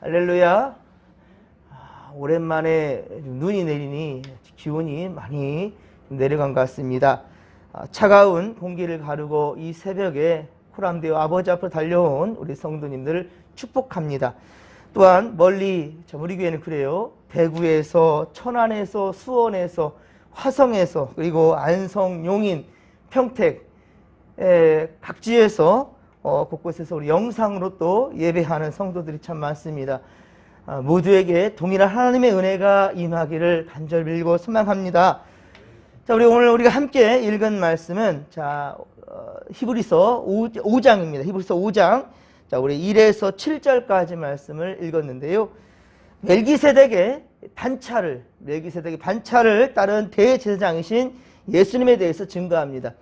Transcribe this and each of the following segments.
할렐루야. 오랜만에 눈이 내리니 기온이 많이 내려간 것 같습니다. 차가운 공기를 가르고 이 새벽에 코람데오 아버지 앞으로 달려온 우리 성도님들을 축복합니다. 또한 멀리 우리 교회는 그래요. 대구에서, 천안에서, 수원에서, 화성에서, 그리고 안성, 용인, 평택 각지에서 곳곳에서 우리 영상으로 또 예배하는 성도들이 참 많습니다. 모두에게 동일한 하나님의 은혜가 임하기를 간절히 빌고 소망합니다. 자, 오늘 우리가 함께 읽은 말씀은 히브리서 5장입니다. 히브리서 5장. 자, 우리 1에서 7절까지 말씀을 읽었는데요. 멜기세덱의 반차를 따른 대제사장이신 예수님에 대해서 증거합니다.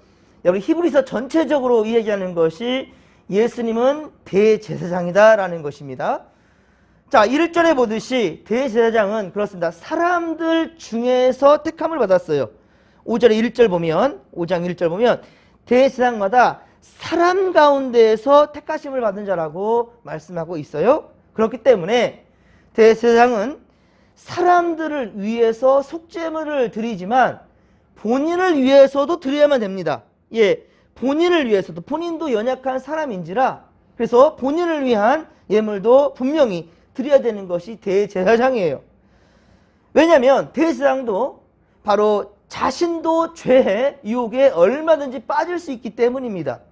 우리 히브리서 전체적으로 이야기하는 것이 예수님은 대제사장이다라는 것입니다. 자, 1절에 보듯이 대제사장은 그렇습니다. 사람들 중에서 택함을 받았어요. 5절에 1절 보면, 5장 1절 보면 대제사장마다 사람 가운데에서 택하심을 받은 자라고 말씀하고 있어요. 그렇기 때문에 대제사장은 사람들을 위해서 속죄물을 드리지만 본인을 위해서도 드려야만 됩니다. 예, 본인을 위해서도, 본인도 연약한 사람인지라 그래서 본인을 위한 예물도 분명히 드려야 되는 것이 대제사장이에요. 왜냐하면 대제사장도 바로 자신도 죄의 유혹에 얼마든지 빠질 수 있기 때문입니다.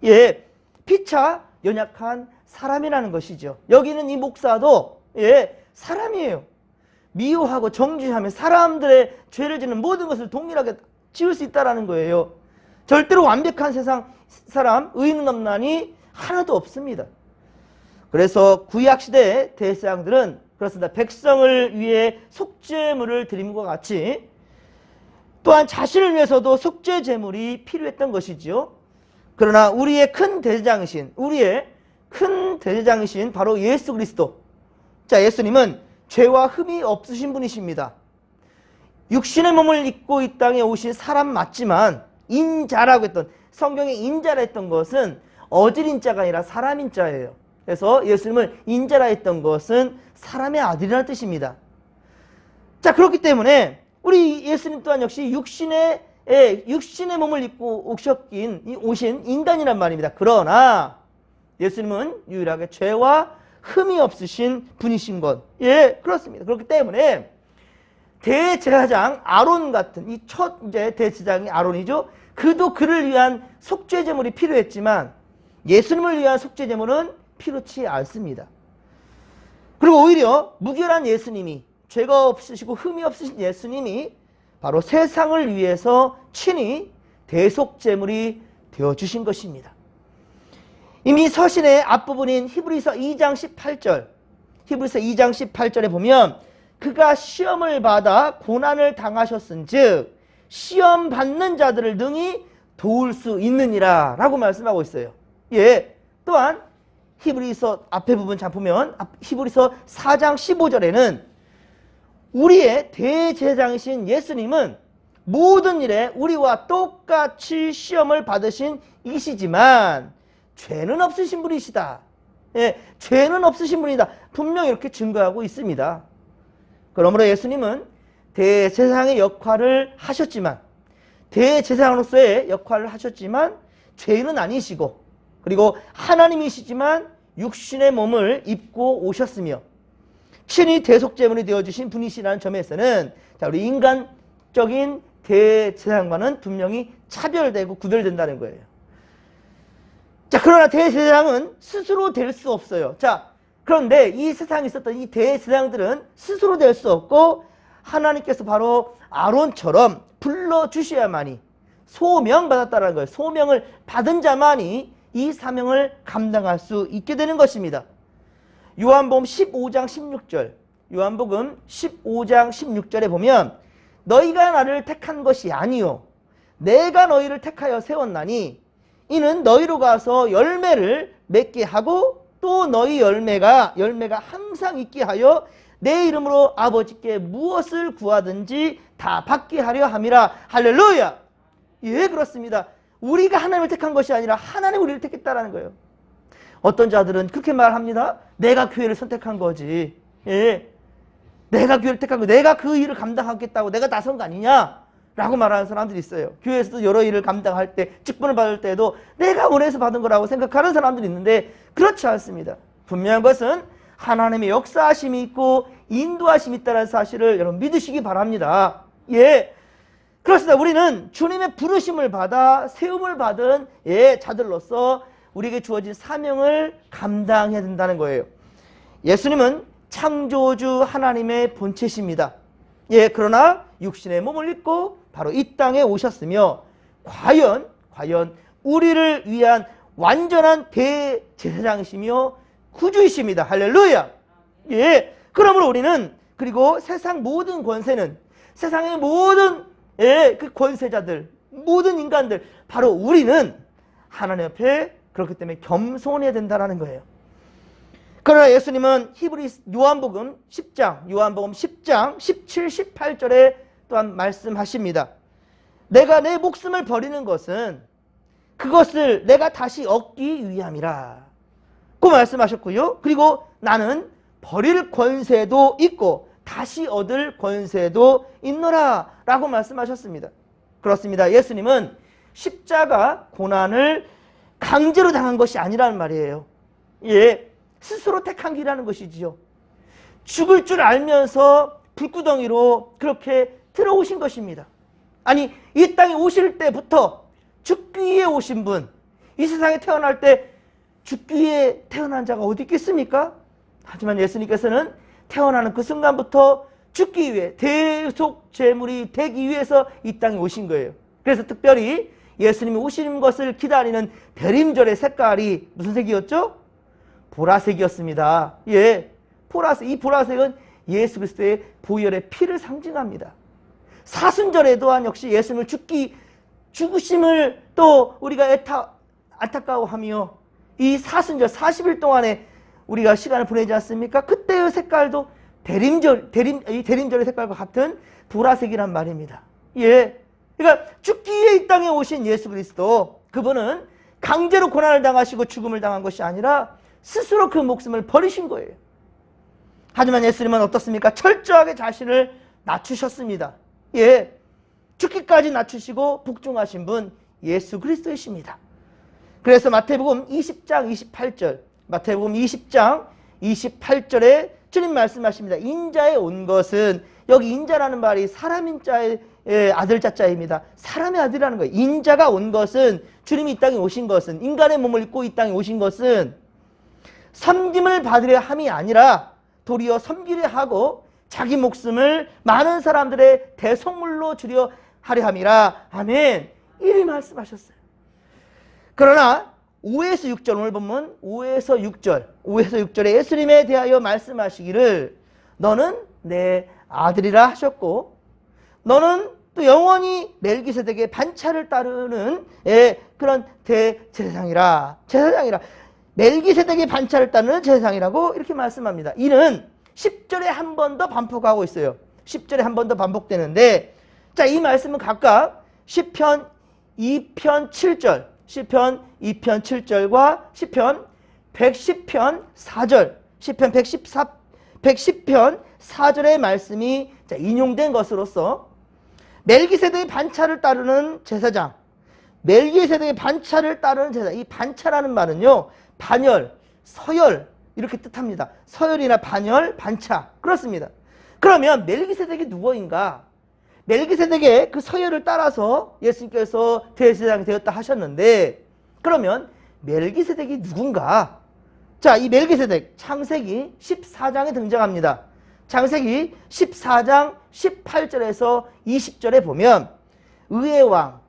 예, 피차 연약한 사람이라는 것이죠. 여기는 이 목사도 사람이에요. 미워하고 정죄하며 사람들의 죄를 짓는 모든 것을 동일하게 지을 수 있다는 거예요. 절대로 완벽한 세상 사람, 의인은 없나니 하나도 없습니다. 그래서 구약시대의 대제사장들은 그렇습니다. 백성을 위해 속죄물을 드림과 같이 또한 자신을 위해서도 속죄 제물이 필요했던 것이죠. 그러나 우리의 큰 대제사장이신 바로 예수 그리스도. 자, 예수님은 죄와 흠이 없으신 분이십니다. 육신의 몸을 입고 이 땅에 오신 사람 맞지만 인자라고 했던, 성경에 인자라 했던 것은 어질인자가 아니라 사람인자예요. 그래서 예수님을 인자라 했던 것은 사람의 아들이라는 뜻입니다. 자, 그렇기 때문에 우리 예수님 또한 역시 육신의 몸을 입고 오신 인간이란 말입니다. 그러나 예수님은 유일하게 죄와 흠이 없으신 분이신 것. 예, 그렇습니다. 그렇기 때문에 대제사장 아론 같은 이 첫 대제사장이 아론이죠. 그도 그를 위한 속죄제물이 필요했지만 예수님을 위한 속죄제물은 필요치 않습니다. 그리고 오히려 무결한 예수님이, 죄가 없으시고 흠이 없으신 예수님이 바로 세상을 위해서 친히 대속제물이 되어주신 것입니다. 이미 서신의 앞부분인 히브리서 2장 18절에 보면 그가 시험을 받아 고난을 당하셨은즉 시험 받는 자들을 능히 도울 수 있느니라 라고 말씀하고 있어요. 예, 또한 히브리서 앞에 부분 잘 보면 히브리서 4장 15절에는 우리의 대제사장이신 예수님은 모든 일에 우리와 똑같이 시험을 받으신 이시지만 죄는 없으신 분이시다. 예, 죄는 없으신 분이다. 분명히 이렇게 증거하고 있습니다. 그러므로 예수님은 대제사장의 역할을 하셨지만, 대제사장으로서의 역할을 하셨지만 죄인은 아니시고, 그리고 하나님이시지만 육신의 몸을 입고 오셨으며 친히 대속제물이 되어주신 분이시라는 점에서는 우리 인간적인 대제사장과는 분명히 차별되고 구별된다는 거예요. 자, 그러나 대제사장은 스스로 될 수 없어요. 자, 그런데 이 세상에 있었던 이 대제사장들은 스스로 될 수 없고 하나님께서 바로 아론처럼 불러주셔야만이, 소명받았다는 거예요. 소명을 받은 자만이 이 사명을 감당할 수 있게 되는 것입니다. 요한복음 15장 16절, 요한복음 15장 16절에 보면 너희가 나를 택한 것이 아니요 내가 너희를 택하여 세웠나니 이는 너희로 가서 열매를 맺게 하고 또 너희 열매가 항상 있게 하여 내 이름으로 아버지께 무엇을 구하든지 다 받게 하려 함이라. 할렐루야. 예, 그렇습니다. 우리가 하나님을 택한 것이 아니라 하나님이 우리를 택했다라는 거예요. 어떤 자들은 그렇게 말합니다. 내가 교회를 선택한 거지. 예. 내가 교회를 택한 거, 내가 그 일을 감당하겠다고 내가 나선 거 아니냐? 라고 말하는 사람들이 있어요. 교회에서도 여러 일을 감당할 때, 직분을 받을 때도 내가 원해서 받은 거라고 생각하는 사람들이 있는데 그렇지 않습니다. 분명한 것은 하나님의 역사하심이 있고 인도하심이 있다는 사실을 여러분 믿으시기 바랍니다. 예. 그렇습니다. 우리는 주님의 부르심을 받아 세움을 받은 자들로서 우리에게 주어진 사명을 감당해야 된다는 거예요. 예수님은 창조주 하나님의 본체십니다. 예, 그러나 육신의 몸을 입고 바로 이 땅에 오셨으며 과연 우리를 위한 완전한 대제사장이시며 구주이십니다. 할렐루야. 예, 그러므로 우리는 그리고 세상 모든 권세는 세상의 모든 그 권세자들 모든 인간들 바로 우리는 하나님 앞에 그렇기 때문에 겸손해야 된다는 거예요. 그러나 예수님은 요한복음 10장 17, 18절에 또한 말씀하십니다. 내가 내 목숨을 버리는 것은 그것을 내가 다시 얻기 위함이라 고 말씀하셨고요. 그리고 나는 버릴 권세도 있고 다시 얻을 권세도 있노라 라고 말씀하셨습니다. 그렇습니다. 예수님은 십자가 고난을 강제로 당한 것이 아니라는 말이에요. 예. 스스로 택한 길이라는 것이지요. 죽을 줄 알면서 불구덩이로 그렇게 들어오신 것입니다. 아니, 이 땅에 오실 때부터 죽기 위해 오신 분, 이 세상에 태어날 때 죽기 위해 태어난 자가 어디 있겠습니까? 하지만 예수님께서는 태어나는 그 순간부터 죽기 위해 대속 제물이 되기 위해서 이 땅에 오신 거예요. 그래서 특별히 예수님이 오신 것을 기다리는 대림절의 색깔이 무슨 색이었죠? 보라색이었습니다. 예, 보라색. 이 보라색은 예수 그리스도의 보혈의 피를 상징합니다. 사순절에 또한 역시 예수님을 죽으심을 또 우리가 안타까워하며 이 사순절 40일 동안에 우리가 시간을 보내지 않습니까? 그때의 색깔도 대림절의 색깔과 같은 보라색이란 말입니다. 예, 그러니까 죽기 위해 이 땅에 오신 예수 그리스도, 그분은 강제로 고난을 당하시고 죽음을 당한 것이 아니라 스스로 그 목숨을 버리신 거예요. 하지만 예수님은 어떻습니까? 철저하게 자신을 낮추셨습니다. 예, 죽기까지 낮추시고 복종하신 분 예수 그리스도이십니다. 그래서 마태복음 20장 28절에 주님 말씀하십니다. 인자에 온 것은, 여기 인자라는 말이 사람 인자의 아들 자자입니다. 사람의 아들이라는 거예요. 인자가 온 것은, 주님이 이 땅에 오신 것은, 인간의 몸을 입고 이 땅에 오신 것은 섬김을 받으려 함이 아니라 도리어 섬기려 하고 자기 목숨을 많은 사람들의 대속물로 주려 하려 함이라. 아멘. 이리 말씀하셨어요. 그러나 5에서 6절, 오늘 본문 5에서 6절에 예수님에 대하여 말씀하시기를 너는 내 아들이라 하셨고 너는 또 영원히 멜기세덱의 반차를 따르는 그런 대제사장이라. 멜기세덱의 반차를 따르는 제사장이라고 이렇게 말씀합니다. 이는 10절에 한 번 더 반복하고 있어요. 10절에 한 번 더 반복되는데, 자, 이 말씀은 각각 시편 2편 7절, 시편 2편 7절과 시편 110편 4절, 시편 110편 4절의 말씀이 인용된 것으로서 멜기세덱의 반차를 따르는 제사장, 멜기세덱의 반차를 따르는 제사, 이 반차라는 말은요, 반열, 서열 이렇게 뜻합니다. 서열이나 반열, 반차. 그렇습니다. 그러면 멜기세덱이 누구인가? 멜기세덱의 그 서열을 따라서 예수님께서 대제사장이 되었다 하셨는데, 그러면 멜기세덱이 누군가? 자, 이 멜기세덱 창세기 14장에 등장합니다. 창세기 14장 18절에서 20절에 보면 의의 왕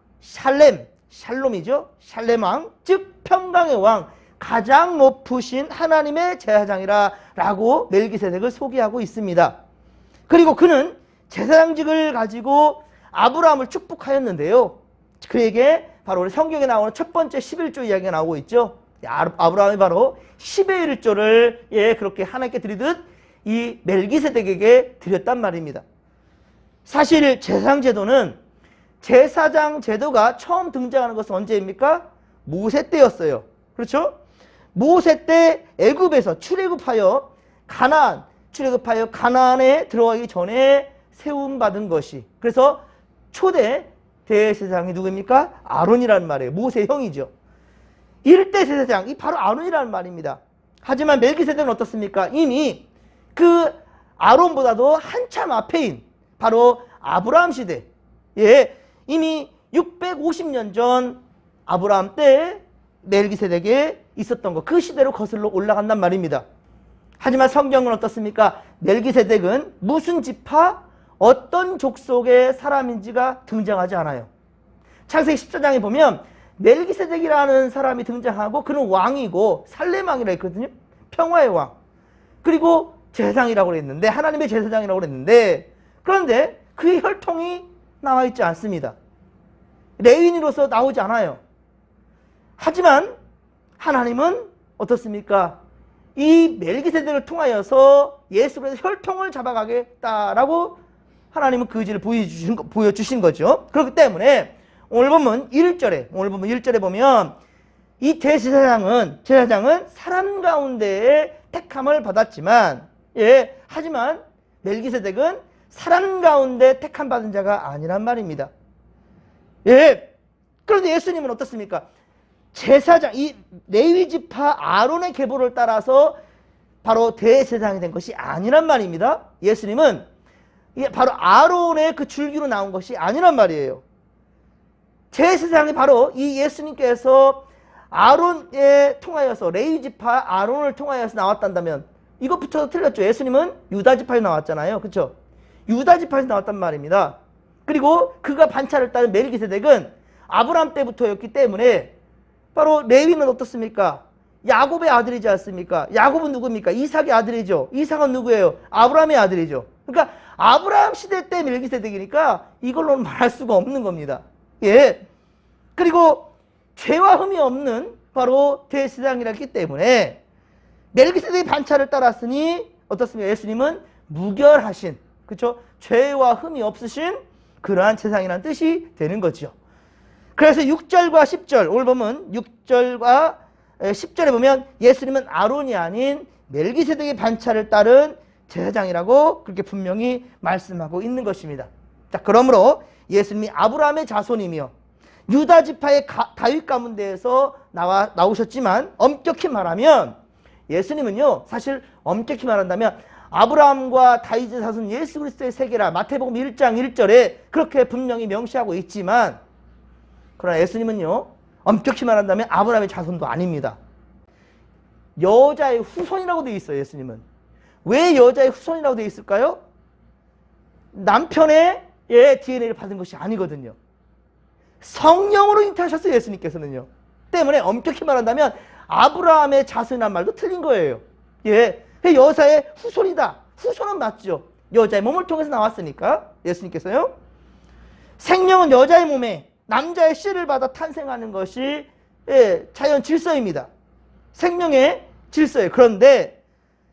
샬롬이죠. 샬렘 왕, 즉 평강의 왕, 가장 높으신 하나님의 제사장이라 라고 멜기세덱을 소개하고 있습니다. 그리고 그는 제사장직을 가지고 아브라함을 축복하였는데요. 그에게 바로 우리 성경에 나오는 첫 번째 11조 이야기가 나오고 있죠. 아브라함이 바로 10의 1조를 그렇게 하나님께 드리듯 이 멜기세덱에게 드렸단 말입니다. 사실 제사장 제도는, 제사장 제도가 처음 등장하는 것은 언제입니까? 모세 때였어요. 그렇죠? 모세 때 애굽에서 출애굽하여 가나안에 들어가기 전에 세움받은 것이, 그래서 초대 대제사장이 누구입니까? 아론이라는 말이에요. 모세의 형이죠. 1대 제사장, 이 바로 아론이라는 말입니다. 하지만 멜기세덱은 어떻습니까? 이미 그 아론보다도 한참 앞에인 바로 아브라함 시대, 이미 650년 전 아브라함 때 멜기세덱에 있었던 것, 그 시대로 거슬러 올라간단 말입니다. 하지만 성경은 어떻습니까? 멜기세덱은 무슨 지파, 어떤 족속의 사람인지가 등장하지 않아요. 창세기 14장에 보면 멜기세덱이라는 사람이 등장하고, 그는 왕이고 살렘 왕이라 했거든요. 평화의 왕. 그리고 제사장이라고 그랬는데, 하나님의 제사장이라고 그랬는데, 그런데 그의 혈통이 나와 있지 않습니다. 레위인으로서 나오지 않아요. 하지만 하나님은 어떻습니까? 이 멜기세덱을 통하여서 예수 그리스도의 혈통을 잡아가겠다라고 하나님은 그 의지를 보여주신 거죠. 그렇기 때문에 오늘 보면 1절에 보면 이 제사장은 사람 가운데에 택함을 받았지만, 하지만 멜기세덱은 사람 가운데 택함 받은 자가 아니란 말입니다. 그런데 예수님은 어떻습니까? 제사장, 이 레위 지파 아론의 계보를 따라서 바로 대제사장이 된 것이 아니란 말입니다. 예수님은 이게 바로 아론의 그 줄기로 나온 것이 아니란 말이에요. 제사장이 바로 이 예수님께서 아론에 통하여서, 레위 지파 아론을 통하여서 나왔단다면 이것부터 틀렸죠. 예수님은 유다 지파에서 나왔잖아요. 그렇죠? 유다 지파에서 나왔단 말입니다. 그리고 그가 반차를 따른 멜기세덱은 아브라함 때부터였기 때문에, 바로 레위는 어떻습니까? 야곱의 아들이지 않습니까? 야곱은 누굽니까? 이삭의 아들이죠. 이삭은 누구예요? 아브라함의 아들이죠. 그러니까 아브라함 시대 때 멜기세덱이니까 이걸로는 말할 수가 없는 겁니다. 그리고 죄와 흠이 없는 바로 대제사장이었기 때문에 멜기세덱의 반차를 따랐으니 어떻습니까? 예수님은 무결하신, 그렇죠? 죄와 흠이 없으신 그러한 제사장이라는 뜻이 되는 거죠. 그래서 6절과 10절, 오늘 보면 6절과 10절에 보면 예수님은 아론이 아닌 멜기세덱의 반차를 따른 제사장이라고 그렇게 분명히 말씀하고 있는 것입니다. 자, 그러므로 예수님이 아브라함의 자손이며 유다 지파의 다윗 가문대에서 나오셨지만, 엄격히 말하면 예수님은요, 사실 엄격히 말한다면 아브라함과 다윗의 자손 예수 그리스도의 세계라 마태복음 1장 1절에 그렇게 분명히 명시하고 있지만, 그러나 예수님은요, 엄격히 말한다면 아브라함의 자손도 아닙니다. 여자의 후손이라고 되어 있어요. 예수님은. 왜 여자의 후손이라고 되어 있을까요? 남편의 DNA를 받은 것이 아니거든요. 성령으로 잉태하셨어요. 예수님께서는요. 때문에 엄격히 말한다면 아브라함의 자손이란 말도 틀린 거예요. 여자의 후손이다. 후손은 맞죠. 여자의 몸을 통해서 나왔으니까 예수님께서요. 생명은 여자의 몸에 남자의 씨를 받아 탄생하는 것이 자연 질서입니다. 생명의 질서예요. 그런데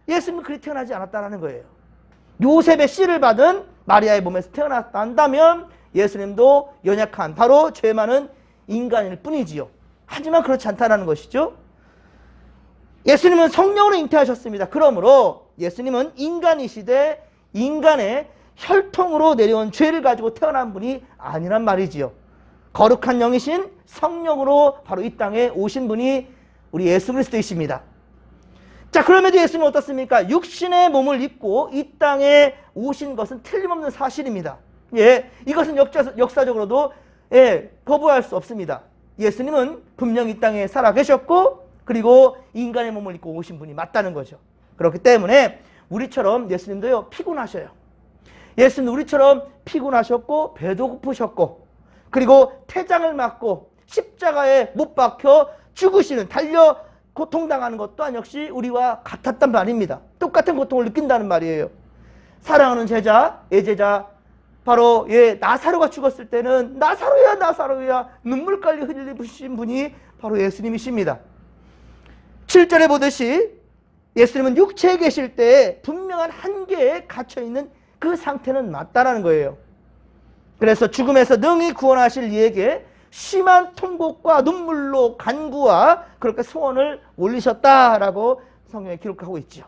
예수님은 그리 태어나지 않았다는 거예요. 요셉의 씨를 받은 마리아의 몸에서 태어났다 한다면 예수님도 연약한, 바로 죄 많은 인간일 뿐이지요. 하지만 그렇지 않다는 것이죠. 예수님은 성령으로 잉태하셨습니다. 그러므로 예수님은 인간이시되 인간의 혈통으로 내려온 죄를 가지고 태어난 분이 아니란 말이지요. 거룩한 영이신 성령으로 바로 이 땅에 오신 분이 우리 예수 그리스도이십니다. 자, 그럼에도 예수님은 어떻습니까? 육신의 몸을 입고 이 땅에 오신 것은 틀림없는 사실입니다. 이것은 역사적으로도 거부할 수 없습니다. 예수님은 분명히 이 땅에 살아 계셨고, 그리고 인간의 몸을 입고 오신 분이 맞다는 거죠. 그렇기 때문에 우리처럼 예수님도요, 피곤하셔요. 예수님도 우리처럼 피곤하셨고, 배도 고프셨고, 그리고 태장을 맞고 십자가에 못 박혀 죽으시는, 달려 고통당하는 것 또한 역시 우리와 같았단 말입니다. 똑같은 고통을 느낀다는 말이에요. 사랑하는 제자, 제자 바로 나사로가 죽었을 때는 나사로야 나사로야 눈물까지 흘리신 분이 바로 예수님이십니다. 7절에 보듯이 예수님은 육체에 계실 때 분명한 한계에 갇혀있는 그 상태는 맞다라는 거예요. 그래서 죽음에서 능히 구원하실 이에게 심한 통곡과 눈물로 간구와 그렇게 소원을 올리셨다라고 성경에 기록하고 있죠.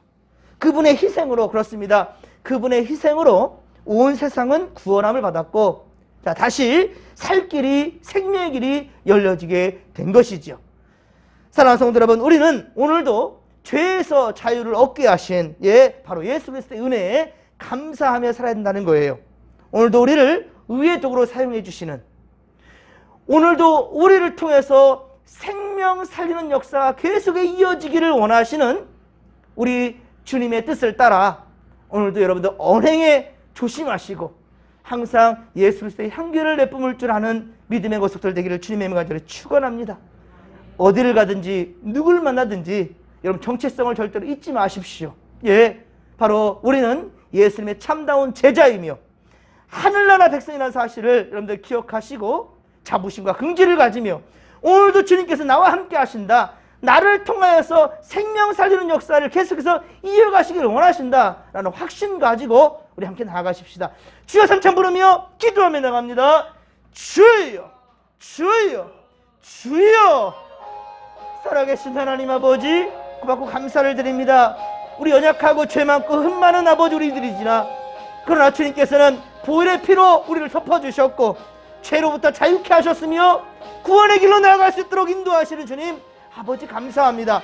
그분의 희생으로, 그렇습니다. 그분의 희생으로 온 세상은 구원함을 받았고, 자, 다시 살 길이, 생명의 길이 열려지게 된 것이죠. 사랑하는 성도 여러분, 우리는 오늘도 죄에서 자유를 얻게 하신 바로 예수 그리스도의 은혜에 감사하며 살아야 된다는 거예요. 오늘도 우리를 의의 도구로 사용해 주시는, 오늘도 우리를 통해서 생명 살리는 역사가 계속해 이어지기를 원하시는 우리 주님의 뜻을 따라 오늘도 여러분들 언행에 조심하시고 항상 예수 그리스도의 향기를 내뿜을 줄 아는 믿음의 고속들 되기를 주님의 명간절에 축원합니다. 어디를 가든지 누굴 만나든지 여러분 정체성을 절대로 잊지 마십시오. 바로 우리는 예수님의 참다운 제자이며 하늘나라 백성이라는 사실을 여러분들 기억하시고 자부심과 긍지를 가지며 오늘도 주님께서 나와 함께 하신다, 나를 통하여서 생명 살리는 역사를 계속해서 이어가시기를 원하신다라는 확신 가지고 우리 함께 나아가십시다. 주여 삼창 부르며 기도하며 나갑니다. 주여, 주여, 주여. 살아계신 하나님 아버지, 고맙고 감사를 드립니다. 우리 연약하고 죄 많고 흠 많은 아버지 우리들이지나, 그러나 주님께서는 보혈의 피로 우리를 덮어주셨고 죄로부터 자유케 하셨으며 구원의 길로 나아갈 수 있도록 인도하시는 주님 아버지 감사합니다.